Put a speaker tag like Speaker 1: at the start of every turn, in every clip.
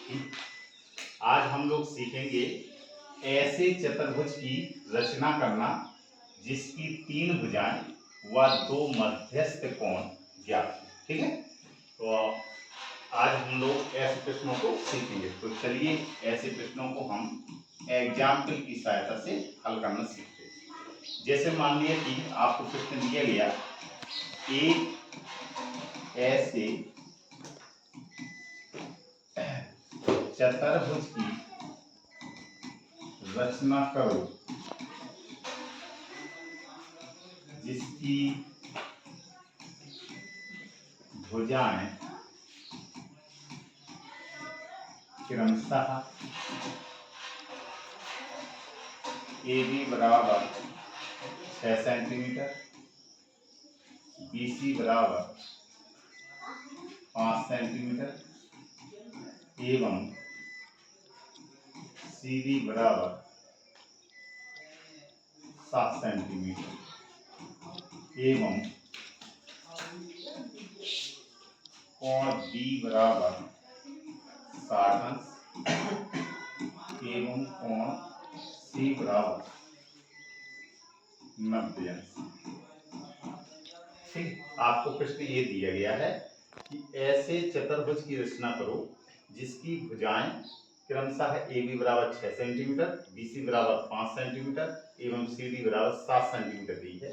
Speaker 1: आज हम लोग सीखेंगे ऐसे चतुर्भुज की रचना करना जिसकी 3 भुजाएं व 2 मध्यस्थ कोण ज्ञात हैं। ठीक है, तो आज हम लोग ऐसे प्रश्नों को सीखेंगे। तो चलिए ऐसे प्रश्नों को हम एग्जाम्पल की सहायता से हल करना सीखते हैं। जैसे मान लिया कि आपको प्रश्न दिया गया, एक ऐसे चतुर्भुज की रचना करो जिसकी भुजाएं क्रमशः AB बराबर 6 सेंटीमीटर, BC बराबर 5 सेंटीमीटर एवं CD बराबर 7 सेंटीमीटर एवं कोण B बराबर 60 अंश एवं कोण C बराबर 90 अंश। ठीक, आपको प्रश्न ये दिया गया है कि ऐसे चतुर्भुज की रचना करो जिसकी भुजाएं क्रमशः AB बराबर 6 सेंटीमीटर, BC बराबर 5 सेंटीमीटर एवं CD बराबर 7 सेंटीमीटर दी है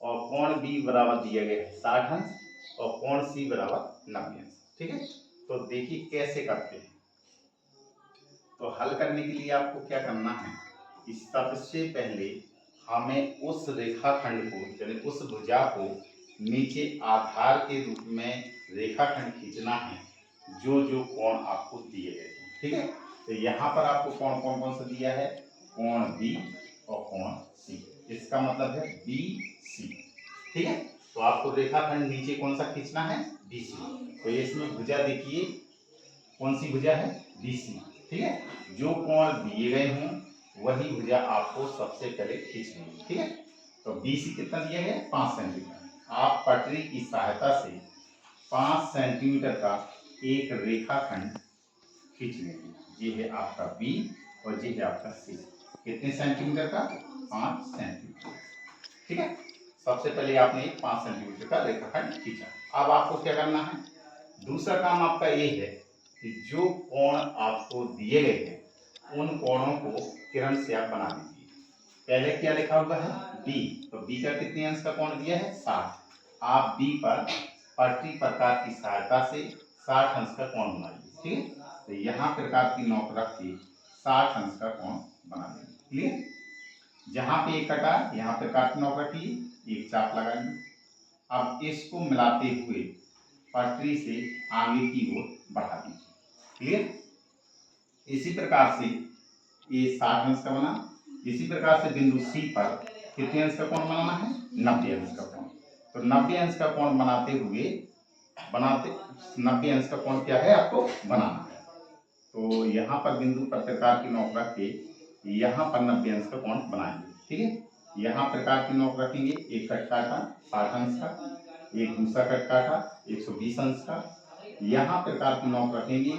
Speaker 1: और कोण B बराबर दिया गया है 60 अंश और कोण C बराबर 90 अंश। ठीक है, तो देखिए कैसे करते हैं। तो हल करने के लिए आपको क्या करना है कि सबसे पहले हमें उस रेखाखंड को यानी उस भुजा को नीचे आधार के रूप में रेखाखंड खींचना है जो जो कोण आपको दिए गए हैं। ठीक है, तो यहाँ पर आपको कोण कौन कौन सा दिया है, कोण B और कोण C। इसका मतलब है BC। ठीक है, तो आपको रेखाखंड नीचे कौन सा खींचना है, BC। तो इसमें भुजा देखिए कौन सी भुजा है, BC। ठीक है, जो कोण दिए गए हों वही भुजा आपको सबसे पहले खींचनी है। ठीक है, तो BC कितना दिया गया, 5 सेंटीमीटर। आप पटरी की सहायता से 5 सेंटीमीटर का एक रेखाखंड खींच लेंगे। ये है आपका B और ये है आपका C। कितने सेंटीमीटर का, 5 सेंटीमीटर। ठीक है, सबसे पहले आपने 5 सेंटीमीटर का रेखाखंड खींचा। अब आपको क्या करना है, दूसरा काम आपका ये है कि जो कोण आपको दिए गए हैं उन कोणों को किरण से आप बना दीजिए। पहले क्या लिखा हुआ है, B, तो B का कितने अंश का कोण दिया है, 60। आप B पर पटरी प्रकार की सहायता से 60 अंश का कोण बनाइए। ठीक है, तो यहाँ प्रकार की नोक रख के 60 अंश का कोण बना देंगे। क्लियर, जहाँ पे एक कटा यहाँ प्रकार की नोक रखिए, एक चाप लगाएंगे। अब इसको मिलाते हुए पटरी से आगे की ओर बढ़ा दीजिए। क्लियर, इसी प्रकार से ये 60 अंश का बना। इसी प्रकार से बिंदु C पर कितने अंश का कोण बनाना है, 90 अंश का कोण। तो 90 अंश का कोण बनाते 90 अंश का कोण क्या है आपको बनाना है। तो यहाँ पर बिंदु पर प्रकार की नोक रख के यहाँ पर 90 अंश का कोण बनाएंगे। ठीक है, यहाँ प्रकार की नोक रखेंगे, एक कट काटा 60 अंश का, एक दूसरा कट काटा 120 अंश का। यहाँ प्रकार की नोक रखेंगे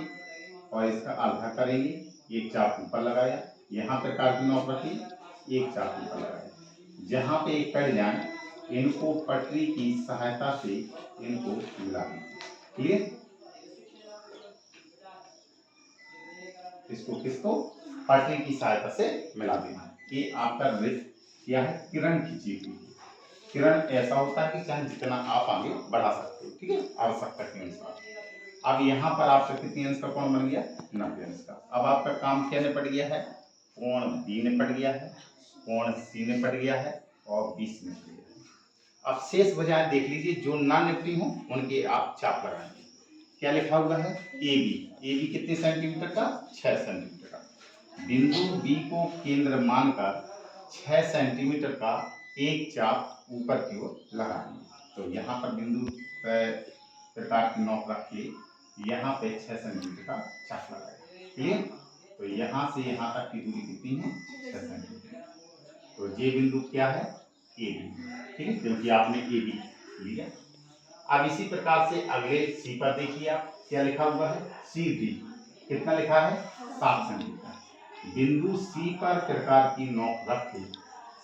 Speaker 1: और इसका आधा करेंगे, एक चाप ऊपर लगाया, यहाँ प्रकार की नोक रखी, एक चाप ऊपर लगाया। जहाँ पे एक कट जाए इनको पटरी की सहायता से इनको मिला दीजिए। क्लियर, इसको किसको, पटरी की सहायता से मिला देना। ये आपका क्या है, किरण खींची हुई है। किरण ऐसा होता है कि चाहे जितना आप आगे बढ़ा सकते हो। ठीक है, आवश्यकता के अनुसार। अब यहाँ पर आपका कितने अंश का कोण बन गया, 90 अंश का। अब आपका काम क्या निपट गया है, कोण B निपट गया है, कोण C निपट गया है और BC निपट गया है। अब शेष भुजाएं देख लीजिए, जो ना निपटी हो उनके आप चाप लगाएंगे। क्या लिखा हुआ है, AB कितने सेंटीमीटर का, 6 सेंटीमीटर का। बिंदु B को केंद्र मानकर 6 सेंटीमीटर का एक चाप ऊपर की ओर लगाएंगे। तो यहाँ पर बिंदु प्रकार की नोक रख के यहाँ पे 6 सेंटीमीटर का चाप लगाएंगे। क्लियर, तो यहाँ से यहाँ तक की दूरी कितनी है, 6 सेंटीमीटर। तो ये बिंदु क्या है, AB। ठीक है, क्योंकि आपने AB लिया। अब इसी प्रकार से अगले C पर देखिए, आप क्या लिखा हुआ है, CD। कितना लिखा है 7 सेंटीमीटर। बिंदु सी पर प्रकार की नोक रख के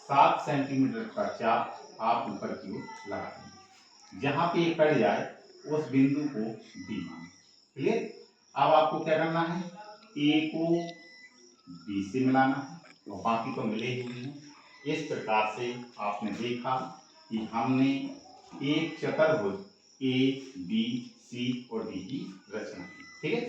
Speaker 1: 7 सेंटीमीटर का चाप आप ऊपर की ओर लगा देंगे। जहां पे ये कट जाए उस बिंदु को डी मान। क्लियर। अब आपको क्या करना है, ए को बी से मिलाना है और बाकी तो मिले ही हुए हैं। इस प्रकार से आपने देखा कि हमने एक चतुर्भुज ए बी सी और डी की रचना की। ठीक है।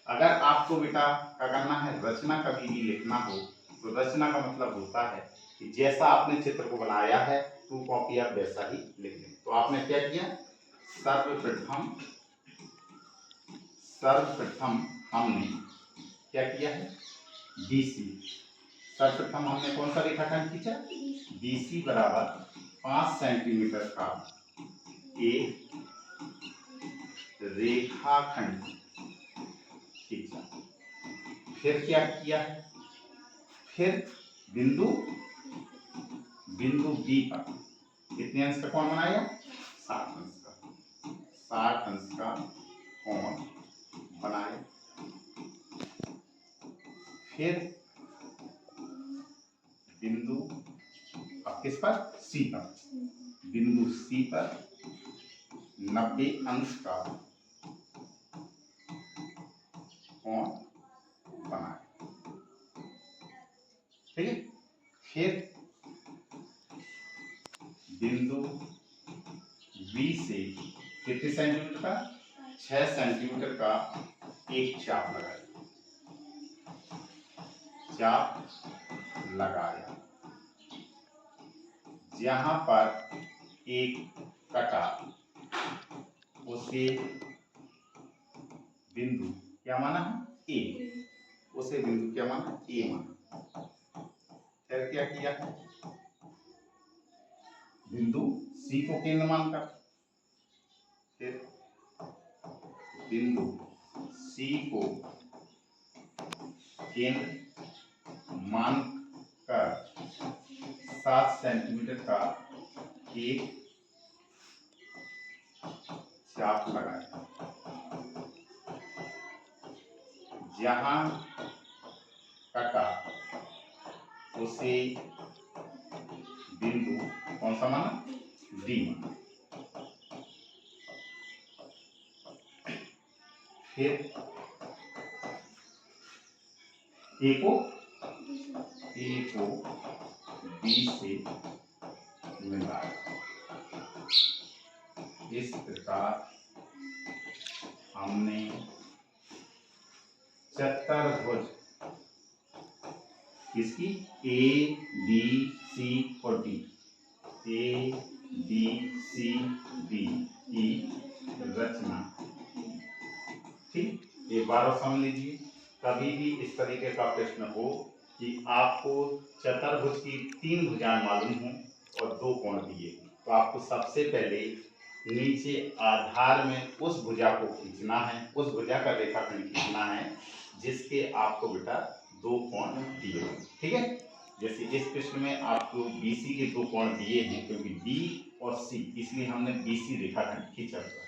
Speaker 1: अगर आपको बेटा क्या करना है, रचना कभी भी लिखना हो तो रचना का मतलब होता है कि जैसा आपने चित्र को बनाया है टू कॉपी आप वैसा ही लिख लें। तो आपने क्या किया, सर्वप्रथम हमने क्या किया है, BC। सर्वप्रथम हमने कौन सा रेखाखंड खींचा, BC बराबर 5 सेंटीमीटर का एक रेखाखंड खींचा। फिर क्या किया है, फिर बिंदु B पर कितने अंश का कोण बनाया, 60 अंश का, 60 अंश का कोण बनाए। फिर बिंदु अब किस पर, C पर, बिंदु C पर 90 अंश का कोण बनाए। ठीक है। फिर बिंदु B से कितने सेंटीमीटर का, 6 सेंटीमीटर का एक चाप लगाया, चाप लगाया। जहां पर एक कटा उसे बिंदु क्या माना है, ए, उसे बिंदु क्या माना, ए माना। फिर क्या किया है, बिंदु सी को केंद्र मानकर, फिर बिंदु सी को केंद्र मानकर 7 सेंटीमीटर का एक चाप लगाया। जहां कटा उसे बिंदु कौन सा माना, डी माना। फिर ए को बी से मिलाया। इस प्रकार हमने चतुर्भुज किसकी, ए बी सी और D, A B C D की रचना। ठीक, एक बार और समझ लीजिए। कभी भी इस तरीके का प्रश्न हो कि आपको चतुर्भुज की 3 भुजाएं मालूम हो और 2 कोण दिए, तो आपको सबसे पहले नीचे आधार में उस भुजा को खींचना है, उस भुजा का रेखाखंड खींचना है जिसके आपको बेटा 2 कोण दिए हैं। ठीक है। जैसे इस प्रश्न में आपको BC के 2 कोण दिए हैं, क्योंकि B और C इसलिए हमने BC रेखाखंड खींचा हुआ है।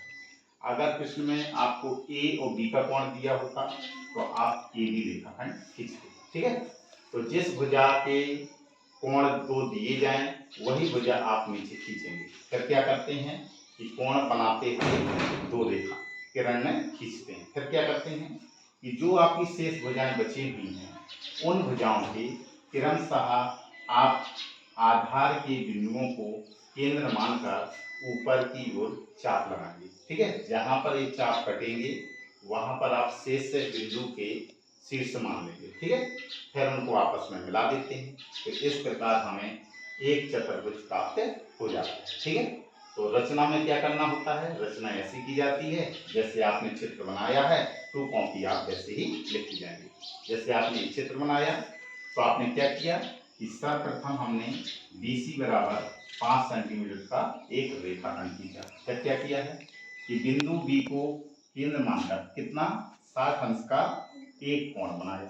Speaker 1: अगर प्रश्न में आपको A और B का कोण दिया होता तो आप AB रेखाखंड खींचते। ठीक है। तो जिस भुजा के कोण 2 दिए जाएं वही भुजा आप नीचे खींचेंगे। फिर क्या करते हैं कि कोण बनाते हुए 2 रेखा किरण में खींचते हैं। फिर क्या करते हैं कि जो आपकी शेष भुजाएं बची हुई हैं उन भुजाओं के क्रमशः आप आधार के बिंदुओं को केंद्र मानकर ऊपर की ओर चाप लगाएंगे। ठीक है। जहां पर ये चाप कटेंगे वहां पर आप शेष बिंदु के शीर्ष मान लेंगे। ठीक है। फिर उनको आपस में मिला देते हैं। तो इस प्रकार हमें एक चतुर्भुज प्राप्त हो जाता है। ठीक है। तो रचना में क्या करना होता है, रचना ऐसी की जाती है जैसे आपने चित्र बनाया है, टू कॉपी आप वैसे ही लिखी जाएंगे। जैसे आपने एक चित्र बनाया तो आपने क्या किया कि सर्वप्रथम हमने BC बराबर 5 सेंटीमीटर का एक रेखाखंड खींचा। फिर क्या किया है कि बिंदु B को केंद्र मानकर कितना, 60 अंश का एक कोण बनाया।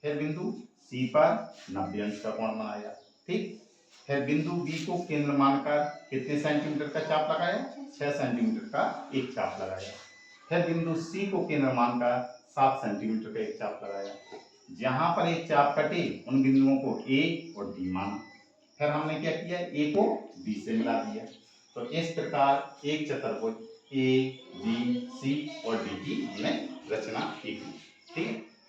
Speaker 1: फिर बिंदु C पर 90 अंश का कोण बनाया। ठीक। फिर बिंदु B को केंद्र मानकर कितने सेंटीमीटर का चाप लगाया, 6 सेंटीमीटर का एक चाप लगाया। फिर बिंदु सी को केंद्र मानकर 7 सेंटीमीटर का एक चाप लगाया। जहां पर एक चाप कटे उन बिंदुओं को ए और डी माना। फिर हमने क्या किया, ए को बी से मिला दिया। तो इस प्रकार एक चतुर्भुज ए बी सी और डी की हमने रचना की।